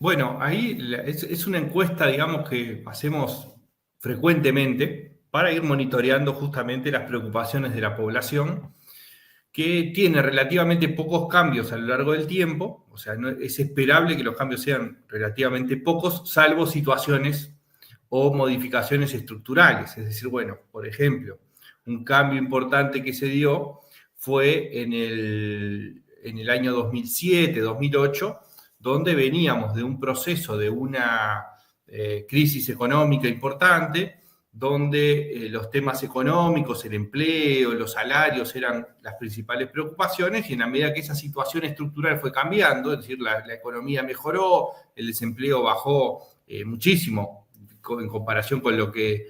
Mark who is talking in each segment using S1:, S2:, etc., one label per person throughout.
S1: Bueno, ahí es una encuesta, digamos, que hacemos frecuentemente para ir monitoreando justamente las preocupaciones de la población, que tiene relativamente pocos cambios a lo largo del tiempo, o sea, es esperable que los cambios sean relativamente pocos, salvo situaciones o modificaciones estructurales. Es decir, bueno, por ejemplo, un cambio importante que se dio fue en el año 2007, 2008, donde veníamos de un proceso de una crisis económica importante, donde los temas económicos, el empleo, los salarios eran las principales preocupaciones, y en la medida que esa situación estructural fue cambiando, es decir, la economía mejoró, el desempleo bajó muchísimo en comparación con lo que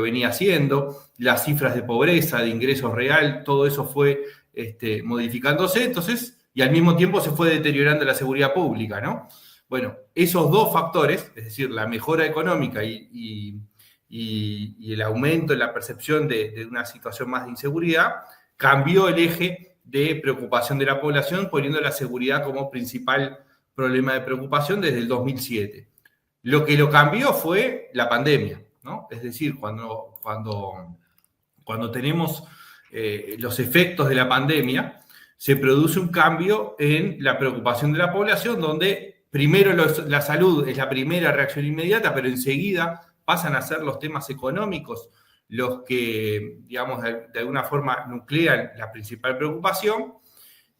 S1: venía haciendo, las cifras de pobreza, de ingresos real, todo eso fue modificándose, entonces, y al mismo tiempo se fue deteriorando la seguridad pública, ¿no? Bueno, esos dos factores, es decir, la mejora económica y el aumento en la percepción de una situación más de inseguridad, cambió el eje de preocupación de la población, poniendo la seguridad como principal problema de preocupación desde el 2007. Lo que lo cambió fue la pandemia, ¿no? Es decir, cuando tenemos los efectos de la pandemia, se produce un cambio en la preocupación de la población, donde primero la salud es la primera reacción inmediata, pero enseguida pasan a ser los temas económicos los que, digamos, de alguna forma nuclean la principal preocupación,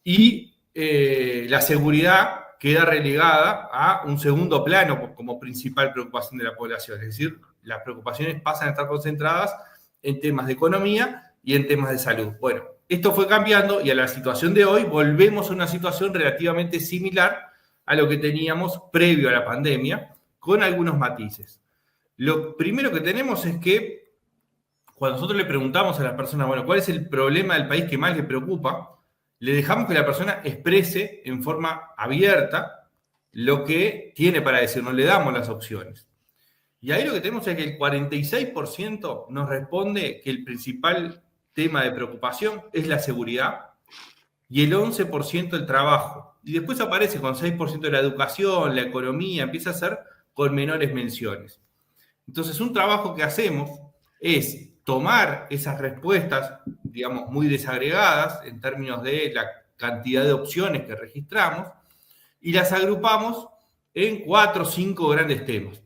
S1: y la seguridad queda relegada a un segundo plano como principal preocupación de la población. Es decir, las preocupaciones pasan a estar concentradas en temas de economía y en temas de salud. Bueno, esto fue cambiando, y a la situación de hoy volvemos a una situación relativamente similar a lo que teníamos previo a la pandemia, con algunos matices. Lo primero que tenemos es que cuando nosotros le preguntamos a las personas, bueno, ¿cuál es el problema del país que más le preocupa?, le dejamos que la persona exprese en forma abierta lo que tiene para decir, no le damos las opciones. Y ahí lo que tenemos es que el 46% nos responde que el principal tema de preocupación es la seguridad, y el 11% el trabajo. Y después aparece con 6% la educación, la economía, empieza a ser con menores menciones. Entonces, un trabajo que hacemos es tomar esas respuestas, digamos, muy desagregadas en términos de la cantidad de opciones que registramos, y las agrupamos en 4 o 5 grandes temas.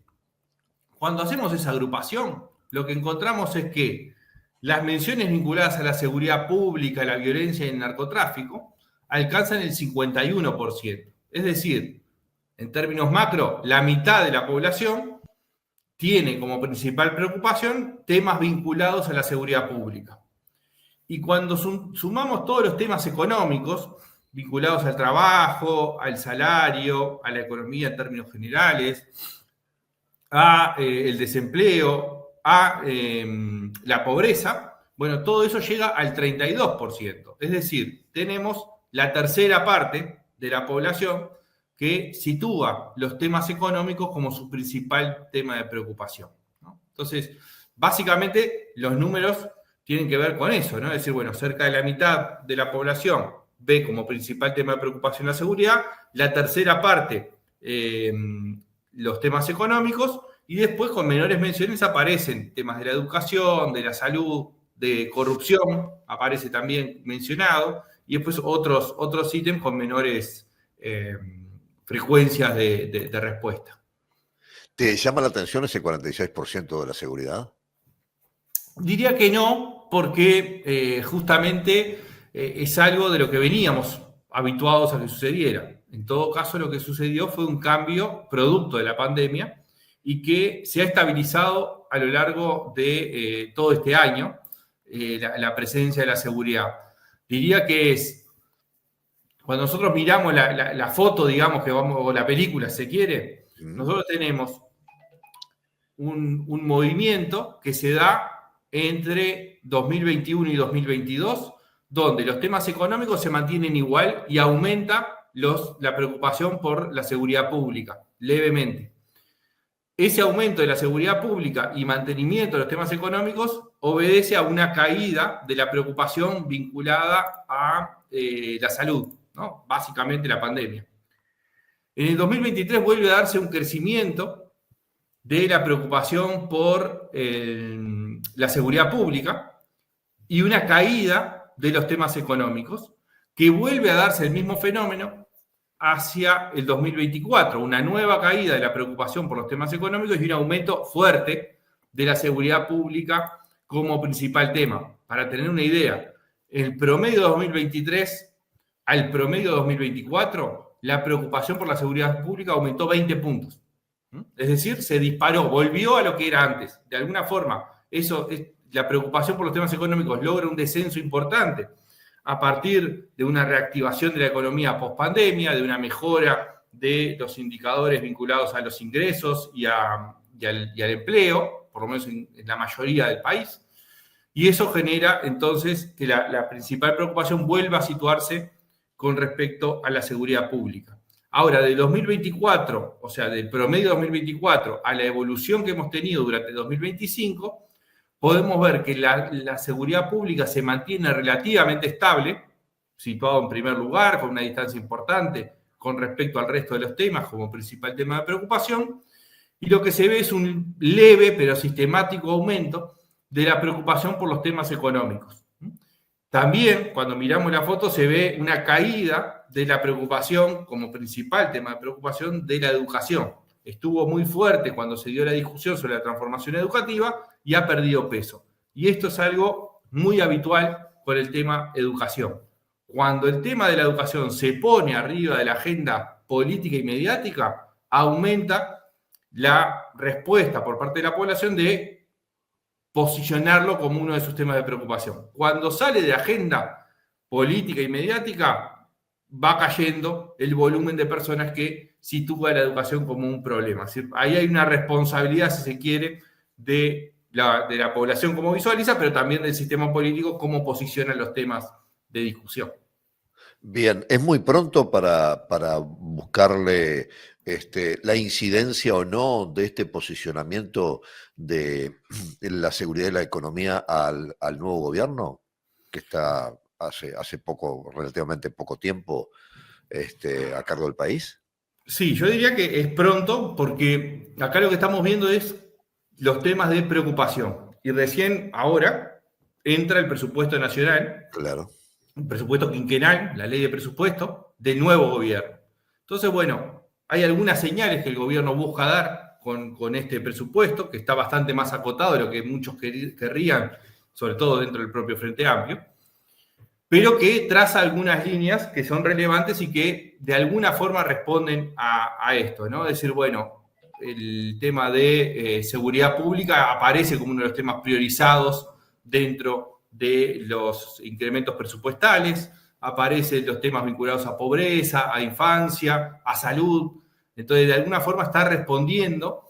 S1: Cuando hacemos esa agrupación, lo que encontramos es que las menciones vinculadas a la seguridad pública, la violencia y el narcotráfico alcanzan el 51%. Es decir, en términos macro, la mitad de la población tiene como principal preocupación temas vinculados a la seguridad pública. Y cuando sumamos todos los temas económicos vinculados al trabajo, al salario, a la economía en términos generales, a el desempleo, a la pobreza, bueno, todo eso llega al 32%. Es decir, tenemos la tercera parte de la población que sitúa los temas económicos como su principal tema de preocupación, ¿no? Entonces, básicamente, los números tienen que ver con eso, ¿no? Es decir, bueno, cerca de la mitad de la población ve como principal tema de preocupación la seguridad, la tercera parte los temas económicos, y después con menores menciones aparecen temas de la educación, de la salud, de corrupción, aparece también mencionado, y después otros ítems con menores frecuencias de respuesta.
S2: ¿Te llama la atención ese 46% de la seguridad?
S1: Diría que no, porque justamente es algo de lo que veníamos habituados a que sucediera. En todo caso, lo que sucedió fue un cambio producto de la pandemia y que se ha estabilizado a lo largo de todo este año, la presencia de la seguridad. Diría que es, cuando nosotros miramos la foto, digamos, que vamos, o la película, si se quiere, nosotros tenemos un movimiento que se da entre 2021 y 2022, donde los temas económicos se mantienen igual y aumenta la preocupación por la seguridad pública, levemente. Ese aumento de la seguridad pública y mantenimiento de los temas económicos obedece a una caída de la preocupación vinculada a la salud, ¿no? Básicamente la pandemia. En el 2023 vuelve a darse un crecimiento de la preocupación por la seguridad pública y una caída de los temas económicos, que vuelve a darse el mismo fenómeno hacia el 2024, una nueva caída de la preocupación por los temas económicos y un aumento fuerte de la seguridad pública como principal tema. Para tener una idea, el promedio de 2023 al promedio de 2024, la preocupación por la seguridad pública aumentó 20 puntos. Es decir, se disparó, volvió a lo que era antes. De alguna forma, la preocupación por los temas económicos logra un descenso importante a partir de una reactivación de la economía post-pandemia, de una mejora de los indicadores vinculados a los ingresos y al empleo, por lo menos en la mayoría del país. Y eso genera entonces que la principal preocupación vuelva a situarse con respecto a la seguridad pública. Ahora, de 2024, o sea, del promedio 2024 a la evolución que hemos tenido durante 2025, podemos ver que la seguridad pública se mantiene relativamente estable, situado en primer lugar, con una distancia importante con respecto al resto de los temas como principal tema de preocupación, y lo que se ve es un leve pero sistemático aumento de la preocupación por los temas económicos. También, cuando miramos la foto, se ve una caída de la preocupación como principal tema de preocupación de la educación. Estuvo muy fuerte cuando se dio la discusión sobre la transformación educativa y ha perdido peso. Y esto es algo muy habitual con el tema educación. Cuando el tema de la educación se pone arriba de la agenda política y mediática, aumenta la respuesta por parte de la población de posicionarlo como uno de sus temas de preocupación. Cuando sale de agenda política y mediática, va cayendo el volumen de personas que sitúa la educación como un problema. Es decir, ahí hay una responsabilidad, si se quiere, de la población como visualiza, pero también del sistema político cómo posiciona los temas de discusión.
S2: Bien, es muy pronto para buscarle la incidencia o no de este posicionamiento de la seguridad y la economía al nuevo gobierno, que está hace poco, relativamente poco tiempo, a cargo del país.
S1: Sí, yo diría que es pronto, porque acá lo que estamos viendo es los temas de preocupación. Y recién ahora entra el presupuesto nacional.
S2: Claro.
S1: Un presupuesto quinquenal, la ley de presupuesto, del nuevo gobierno. Entonces, bueno, hay algunas señales que el gobierno busca dar con este presupuesto, que está bastante más acotado de lo que muchos querrían, sobre todo dentro del propio Frente Amplio, pero que traza algunas líneas que son relevantes y que de alguna forma responden a esto, ¿no? Es decir, bueno, el tema de seguridad pública aparece como uno de los temas priorizados dentro de los incrementos presupuestales, aparecen los temas vinculados a pobreza, a infancia, a salud. Entonces, de alguna forma está respondiendo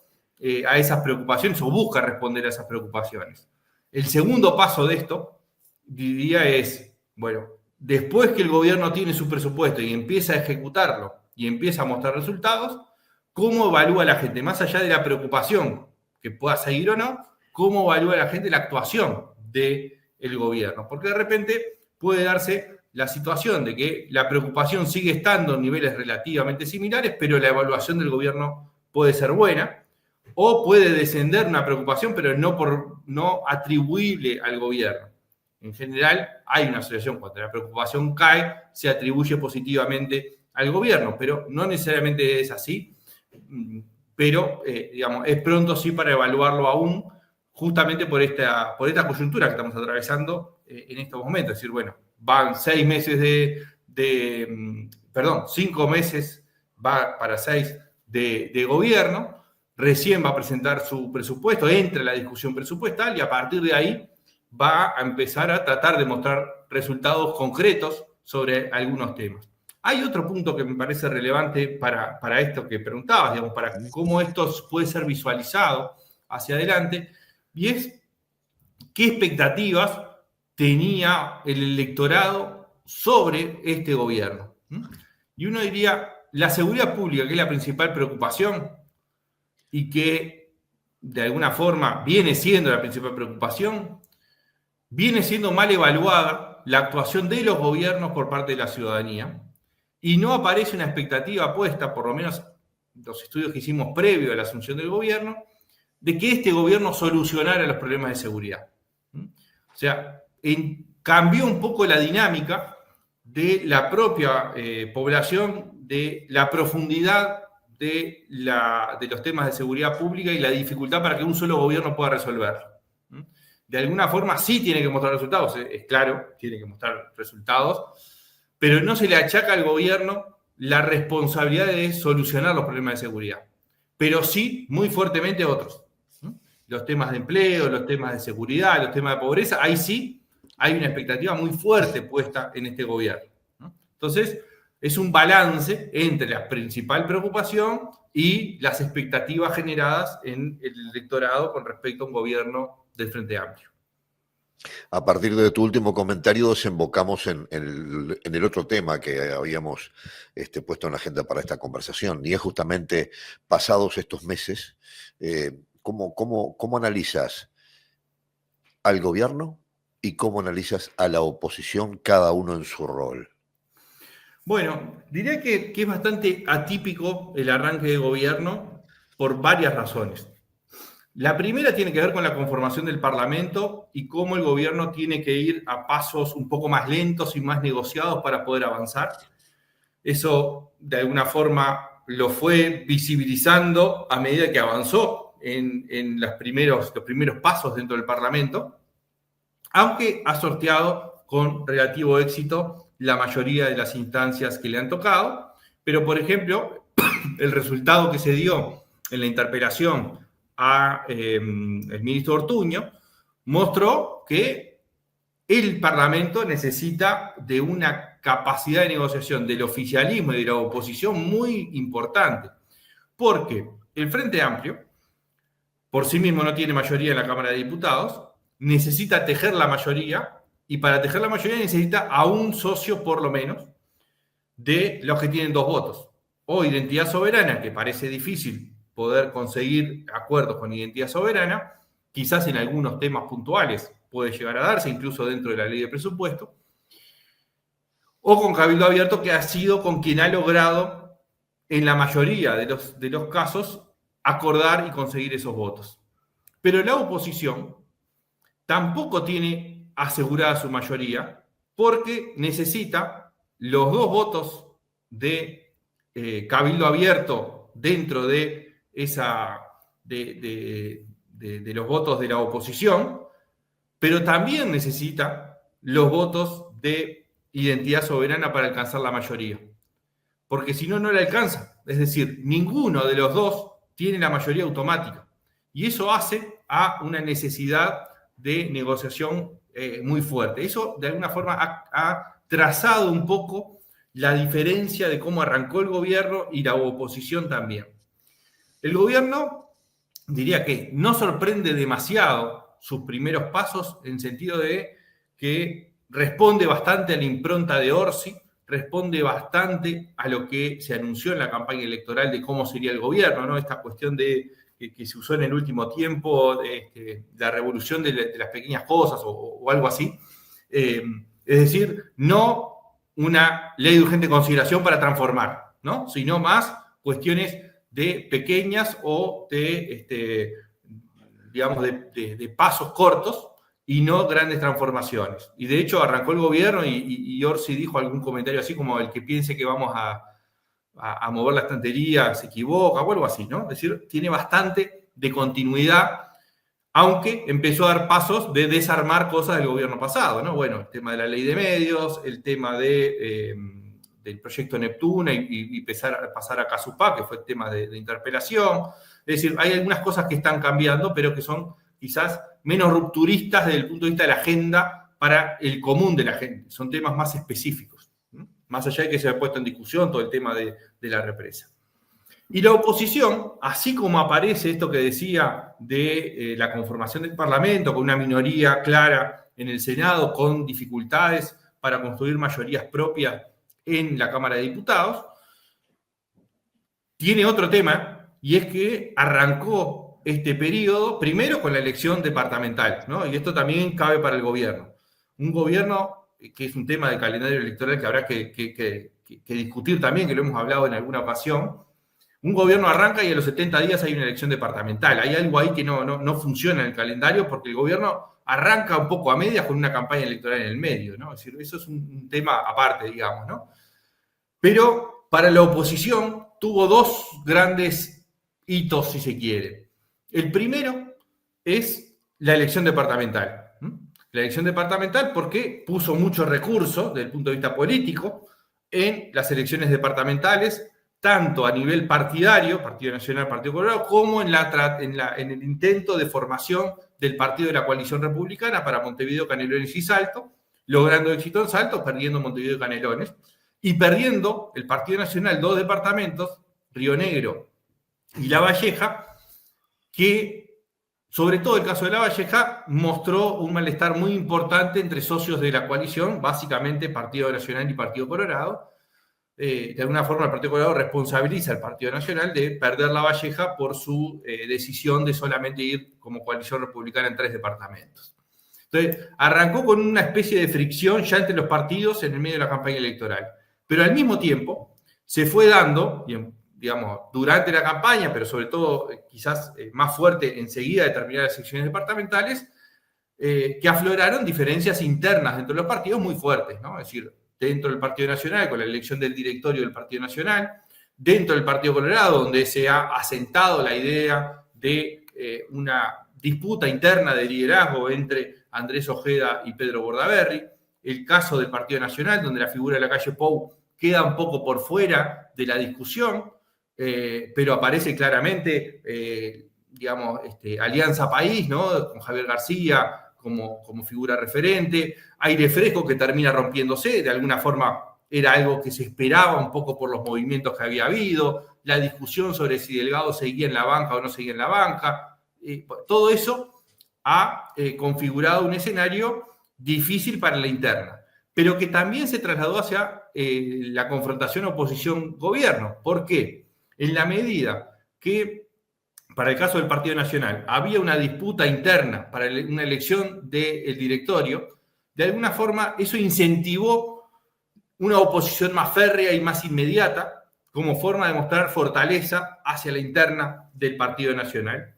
S1: a esas preocupaciones o busca responder a esas preocupaciones. El segundo paso de esto, diría, es, bueno, después que el gobierno tiene su presupuesto y empieza a ejecutarlo y empieza a mostrar resultados, ¿cómo evalúa la gente? Más allá de la preocupación que pueda seguir o no, ¿cómo evalúa la gente la actuación del gobierno? Porque de repente puede darse la situación de que la preocupación sigue estando en niveles relativamente similares, pero la evaluación del gobierno puede ser buena, o puede descender una preocupación, pero no atribuible al gobierno. En general, hay una asociación. Cuando la preocupación cae, se atribuye positivamente al gobierno, pero no necesariamente es así. Pero, digamos, es pronto sí para evaluarlo aún, justamente por esta coyuntura que estamos atravesando en estos momentos. Es decir, bueno, van 6 meses 5 meses, va para 6 de gobierno, recién va a presentar su presupuesto, entra en la discusión presupuestal y a partir de ahí va a empezar a tratar de mostrar resultados concretos sobre algunos temas. Hay otro punto que me parece relevante para esto que preguntabas, digamos, para cómo esto puede ser visualizado hacia adelante, y es qué expectativas tenía el electorado sobre este gobierno. Y uno diría, la seguridad pública, que es la principal preocupación y que de alguna forma viene siendo la principal preocupación, viene siendo mal evaluada la actuación de los gobiernos por parte de la ciudadanía y no aparece una expectativa puesta, por lo menos los estudios que hicimos previo a la asunción del gobierno, de que este gobierno solucionara los problemas de seguridad. O sea, cambió un poco la dinámica de la propia población, de la profundidad de los temas de seguridad pública y la dificultad para que un solo gobierno pueda resolverlo. De alguna forma sí tiene que mostrar resultados, es claro, tiene que mostrar resultados, pero no se le achaca al gobierno la responsabilidad de solucionar los problemas de seguridad, pero sí muy fuertemente otros. Los temas de empleo, los temas de seguridad, los temas de pobreza, ahí sí hay una expectativa muy fuerte puesta en este gobierno. Entonces, es un balance entre la principal preocupación y las expectativas generadas en el electorado con respecto a un gobierno del Frente Amplio.
S2: A partir de tu último comentario, desembocamos en el otro tema que habíamos puesto en la agenda para esta conversación, y es justamente, pasados estos meses, ¿cómo analizas al gobierno y cómo analizas a la oposición, cada uno en su rol?
S1: Bueno, diría que es bastante atípico el arranque de gobierno por varias razones. La primera tiene que ver con la conformación del Parlamento y cómo el gobierno tiene que ir a pasos un poco más lentos y más negociados para poder avanzar. Eso, de alguna forma, lo fue visibilizando a medida que avanzó en los primeros pasos dentro del Parlamento, aunque ha sorteado con relativo éxito la mayoría de las instancias que le han tocado. Pero, por ejemplo, el resultado que se dio en la interpelación al ministro Ortuño mostró que el Parlamento necesita de una capacidad de negociación del oficialismo y de la oposición muy importante, porque el Frente Amplio por sí mismo no tiene mayoría en la Cámara de Diputados, necesita tejer la mayoría, y para tejer la mayoría necesita a un socio por lo menos de los que tienen 2 votos. O Identidad Soberana, que parece difícil poder conseguir acuerdos con Identidad Soberana, quizás en algunos temas puntuales puede llegar a darse, incluso dentro de la ley de presupuesto, o con Cabildo Abierto, que ha sido con quien ha logrado, en la mayoría de los casos, acordar y conseguir esos votos. Pero la oposición tampoco tiene asegurada su mayoría, porque necesita los 2 votos de Cabildo Abierto dentro de de los votos de la oposición, pero también necesita los votos de Identidad Soberana para alcanzar la mayoría, porque si no, no le alcanza. Es decir, ninguno de los 2 tiene la mayoría automática, y eso hace a una necesidad de negociación muy fuerte. Eso, de alguna forma, ha trazado un poco la diferencia de cómo arrancó el gobierno y la oposición también. El gobierno, diría que no sorprende demasiado sus primeros pasos, en sentido de que responde bastante a la impronta de Orsi, responde bastante a lo que se anunció en la campaña electoral de cómo sería el gobierno, ¿no? Esta cuestión de que se usó en el último tiempo, la revolución de las pequeñas cosas o algo así. Es decir, no una ley de urgente consideración para transformar, ¿no? Sino más cuestiones de pequeñas o digamos, de pasos cortos y no grandes transformaciones. Y de hecho arrancó el gobierno y Orsi dijo algún comentario así como: el que piense que vamos a mover la estantería se equivoca, o algo así, ¿no? Es decir, tiene bastante de continuidad, aunque empezó a dar pasos de desarmar cosas del gobierno pasado, ¿no? Bueno, el tema de la ley de medios, el tema del proyecto Neptuna y pasar a Casupá, que fue el tema de interpelación. Es decir, hay algunas cosas que están cambiando, pero que son quizás menos rupturistas desde el punto de vista de la agenda para el común de la gente. Son temas más específicos, ¿no? Más allá de que se ha puesto en discusión todo el tema de la represa. Y la oposición, así como aparece esto que decía de la conformación del Parlamento, con una minoría clara en el Senado, con dificultades para construir mayorías propias en la Cámara de Diputados, tiene otro tema, y es que arrancó este periodo primero con la elección departamental, ¿no? Y esto también cabe para el gobierno. Un gobierno que es un tema de calendario electoral que habrá que que discutir también, que lo hemos hablado en alguna ocasión. Un gobierno arranca y a los 70 días hay una elección departamental. Hay algo ahí que no funciona en el calendario porque el gobierno arranca un poco a medias con una campaña electoral en el medio, ¿no? Es decir, eso es un tema aparte, digamos, ¿no? Pero para la oposición tuvo dos grandes hitos, si se quiere. El primero es la elección departamental. La elección departamental porque puso mucho recurso desde el punto de vista político en las elecciones departamentales, tanto a nivel partidario, Partido Nacional, Partido Colorado, como en el intento de formación del partido de la coalición republicana para Montevideo, Canelones y Salto, logrando éxito en Salto, perdiendo Montevideo y Canelones, y perdiendo el Partido Nacional 2 departamentos, Río Negro y La Valleja, que, sobre todo el caso de La Valleja, mostró un malestar muy importante entre socios de la coalición, básicamente Partido Nacional y Partido Colorado. De alguna forma el Partido Colorado responsabiliza al Partido Nacional de perder La Valleja por su decisión de solamente ir como coalición republicana en 3 departamentos. Entonces, arrancó con una especie de fricción ya entre los partidos en el medio de la campaña electoral. Pero al mismo tiempo se fue dando, digamos, durante la campaña, pero sobre todo quizás más fuerte enseguida de terminar las elecciones departamentales, que afloraron diferencias internas dentro de los partidos muy fuertes, ¿no? Es decir, dentro del Partido Nacional, con la elección del directorio del Partido Nacional, dentro del Partido Colorado, donde se ha asentado la idea de una disputa interna de liderazgo entre Andrés Ojeda y Pedro Bordaberry, el caso del Partido Nacional, donde la figura de la calle Pou queda un poco por fuera de la discusión, pero aparece claramente, digamos, Alianza País, ¿no? Con Javier García como figura referente, Aire Fresco que termina rompiéndose, de alguna forma era algo que se esperaba un poco por los movimientos que había habido, la discusión sobre si Delgado seguía en la banca o no seguía en la banca, todo eso ha configurado un escenario difícil para la interna, pero que también se trasladó hacia la confrontación oposición-gobierno. ¿Por qué? En la medida que, para el caso del Partido Nacional, había una disputa interna para una elección del directorio, de alguna forma eso incentivó una oposición más férrea y más inmediata como forma de mostrar fortaleza hacia la interna del Partido Nacional.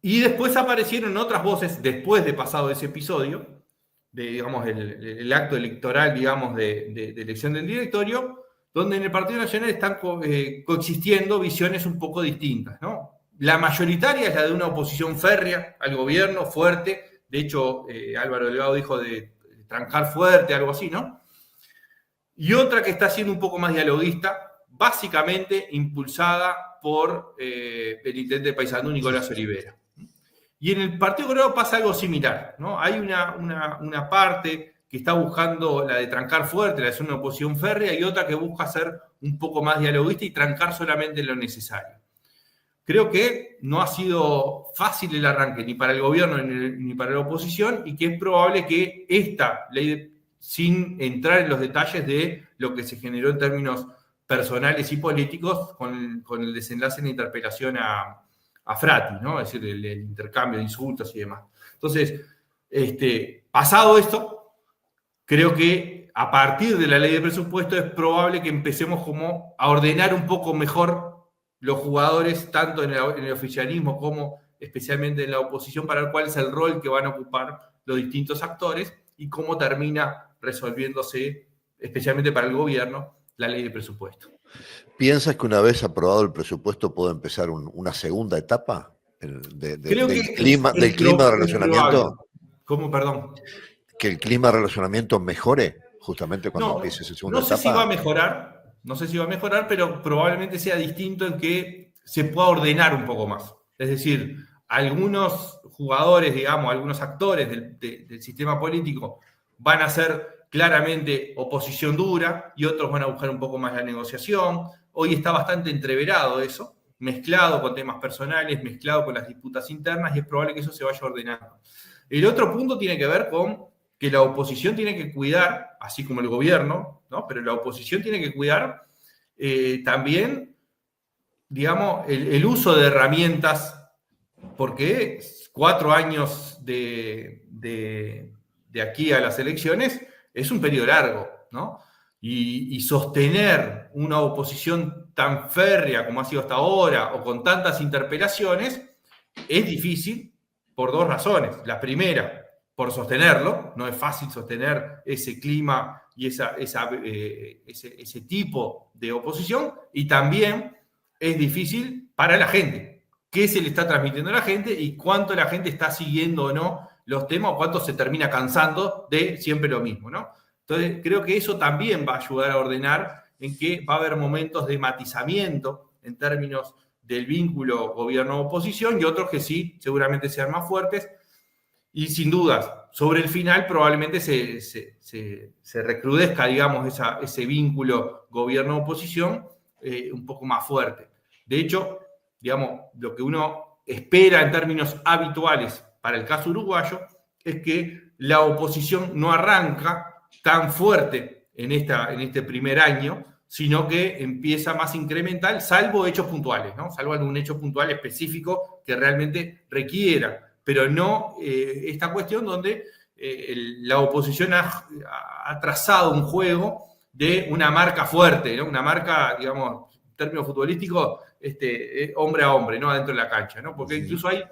S1: Y después aparecieron otras voces, después de pasado ese episodio, de, digamos, el acto electoral, digamos, de elección del directorio, donde en el Partido Nacional están coexistiendo visiones un poco distintas, ¿no? La mayoritaria es la de una oposición férrea al gobierno, fuerte. De hecho, Álvaro Delgado dijo de trancar fuerte, algo así, ¿no? Y otra que está siendo un poco más dialoguista, básicamente impulsada por el intendente de Paysandú, Nicolás Olivera. Y en el Partido Colorado pasa algo similar, ¿no? Hay una parte que está buscando la de trancar fuerte, la de hacer una oposición férrea, y otra que busca ser un poco más dialoguista y trancar solamente lo necesario. Creo que no ha sido fácil el arranque ni para el gobierno ni para la oposición, y que es probable que esta ley, sin entrar en los detalles de lo que se generó en términos personales y políticos con el desenlace en la interpelación a Frati, ¿no? Es decir, el intercambio de insultos y demás. Entonces, pasado esto, creo que a partir de la ley de presupuesto es probable que empecemos como a ordenar un poco mejor los jugadores, tanto en el oficialismo como especialmente en la oposición, para cuál es el rol que van a ocupar los distintos actores y cómo termina resolviéndose, especialmente para el gobierno, la ley de presupuesto.
S2: ¿Piensas que una vez aprobado el presupuesto puede empezar una segunda etapa del clima de relacionamiento?
S1: ¿Cómo, perdón?
S2: ¿Que el clima de relacionamiento mejore justamente cuando empiece esa segunda etapa?
S1: No sé si va a mejorar, pero probablemente sea distinto en que se pueda ordenar un poco más. Es decir, algunos jugadores, digamos, algunos actores del sistema político van a ser claramente oposición dura y otros van a buscar un poco más la negociación. Hoy está bastante entreverado eso, mezclado con temas personales, mezclado con las disputas internas, y es probable que eso se vaya ordenando. El otro punto tiene que ver con que la oposición tiene que cuidar, así como el gobierno, ¿no? Pero la oposición tiene que cuidar también, digamos, el uso de herramientas, porque 4 años de aquí a las elecciones es un periodo largo, ¿no? y sostener una oposición tan férrea como ha sido hasta ahora o con tantas interpelaciones es difícil por dos razones. La primera, por sostenerlo, no es fácil sostener ese clima y ese tipo de oposición, y también es difícil para la gente. ¿Qué se le está transmitiendo a la gente y cuánto la gente está siguiendo o no los temas o cuánto se termina cansando de siempre lo mismo, ¿no? Entonces, creo que eso también va a ayudar a ordenar en que va a haber momentos de matizamiento en términos del vínculo gobierno-oposición y otros que sí, seguramente sean más fuertes. Y sin dudas, sobre el final probablemente se recrudezca, digamos, ese vínculo gobierno-oposición un poco más fuerte. De hecho, digamos, lo que uno espera en términos habituales para el caso uruguayo es que la oposición no arranca tan fuerte en este primer año, sino que empieza más incremental, salvo hechos puntuales, ¿no? Salvo algún hecho puntual específico que realmente requiera, pero no esta cuestión donde la oposición ha trazado un juego de una marca fuerte, ¿no? Una marca, digamos, en términos futbolísticos, hombre a hombre, ¿no? Adentro de la cancha, ¿no? Porque incluso hay,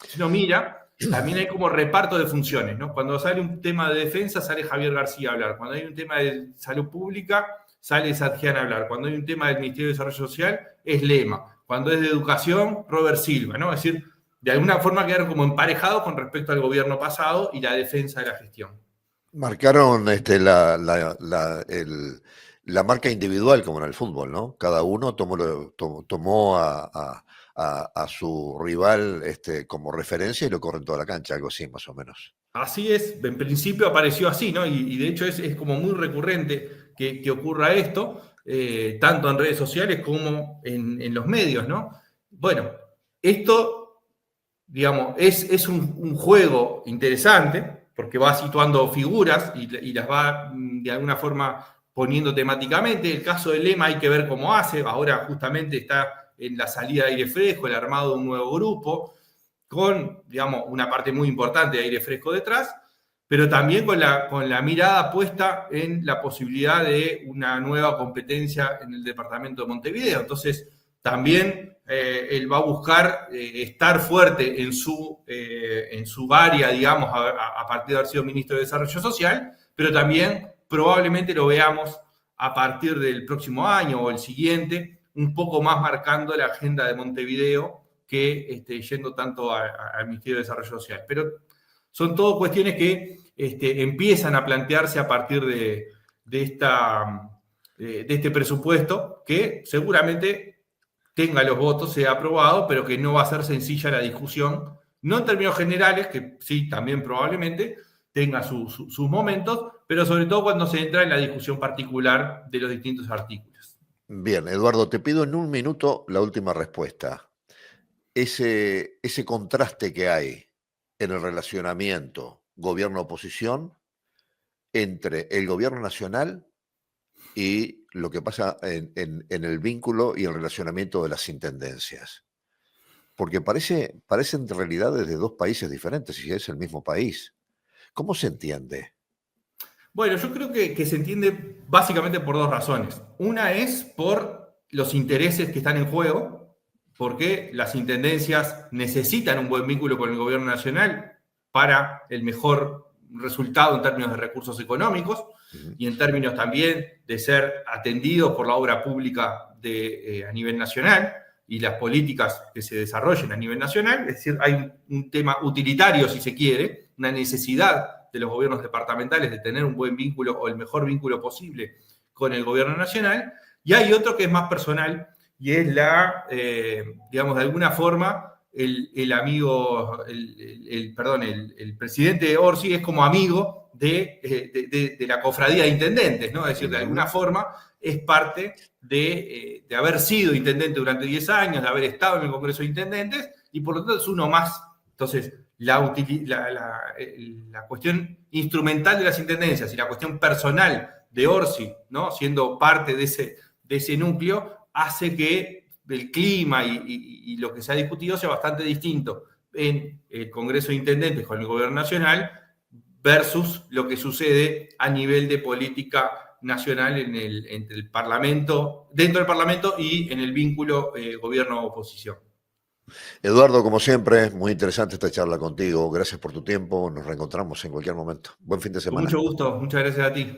S1: si uno mira, también hay como reparto de funciones, ¿no? Cuando sale un tema de defensa, sale Javier García a hablar. Cuando hay un tema de salud pública, sale Sadjian a hablar. Cuando hay un tema del Ministerio de Desarrollo Social, es Lema. Cuando es de educación, Robert Silva, ¿no? Es decir, de alguna forma quedaron como emparejados con respecto al gobierno pasado y la defensa de la gestión.
S2: Marcaron la marca individual como en el fútbol, ¿no? Cada uno tomó a su rival como referencia y lo corre en toda la cancha, algo así más o menos.
S1: Así es, en principio apareció así, ¿no? Y de hecho es como muy recurrente que ocurra esto, tanto en redes sociales como en los medios, ¿no? Bueno, esto, digamos, es un juego interesante porque va situando figuras y las va de alguna forma poniendo temáticamente. El caso de Lema hay que ver cómo hace, ahora justamente está en la salida de aire fresco, el armado de un nuevo grupo, con, digamos, una parte muy importante de aire fresco detrás, pero también con la mirada puesta en la posibilidad de una nueva competencia en el departamento de Montevideo. Entonces, también él va a buscar estar fuerte en su área, digamos, a partir de haber sido ministro de Desarrollo Social, pero también probablemente lo veamos a partir del próximo año o el siguiente, un poco más marcando la agenda de Montevideo que yendo tanto al Ministerio de Desarrollo Social. Pero son todo cuestiones que empiezan a plantearse a partir de este presupuesto, que seguramente tenga los votos, sea aprobado, pero que no va a ser sencilla la discusión, no en términos generales, que sí, también probablemente tenga sus momentos, pero sobre todo cuando se entra en la discusión particular de los distintos artículos.
S2: Bien, Eduardo, te pido en un minuto la última respuesta. Ese contraste que hay en el relacionamiento gobierno-oposición entre el gobierno nacional y lo que pasa en el vínculo y el relacionamiento de las intendencias. Porque parecen realidades de dos países diferentes y es el mismo país. ¿Cómo se entiende?
S1: Bueno, yo creo que se entiende básicamente por dos razones. Una es por los intereses que están en juego, porque las intendencias necesitan un buen vínculo con el gobierno nacional para el mejor resultado en términos de recursos económicos y en términos también de ser atendidos por la obra pública a nivel nacional y las políticas que se desarrollen a nivel nacional. Es decir, hay un tema utilitario, si se quiere, una necesidad de los gobiernos departamentales de tener un buen vínculo o el mejor vínculo posible con el gobierno nacional, y hay otro que es más personal y es digamos, de alguna forma, el amigo, el presidente Orsi es como amigo de la cofradía de intendentes, ¿no? Es decir, de alguna forma es parte de haber sido intendente durante 10 años, de haber estado en el Congreso de Intendentes, y por lo tanto es uno más. Entonces, la cuestión instrumental de las intendencias y la cuestión personal de Orsi, ¿no? Siendo parte de ese núcleo, hace que el clima y lo que se ha discutido sea bastante distinto en el Congreso de Intendentes con el Gobierno Nacional versus lo que sucede a nivel de política nacional entre el Parlamento, dentro del Parlamento y en el vínculo gobierno-oposición.
S2: Eduardo, como siempre, muy interesante esta charla contigo. Gracias por tu tiempo. Nos reencontramos en cualquier momento. Buen fin de
S1: Con
S2: semana.
S1: mucho gusto, muchas gracias a ti.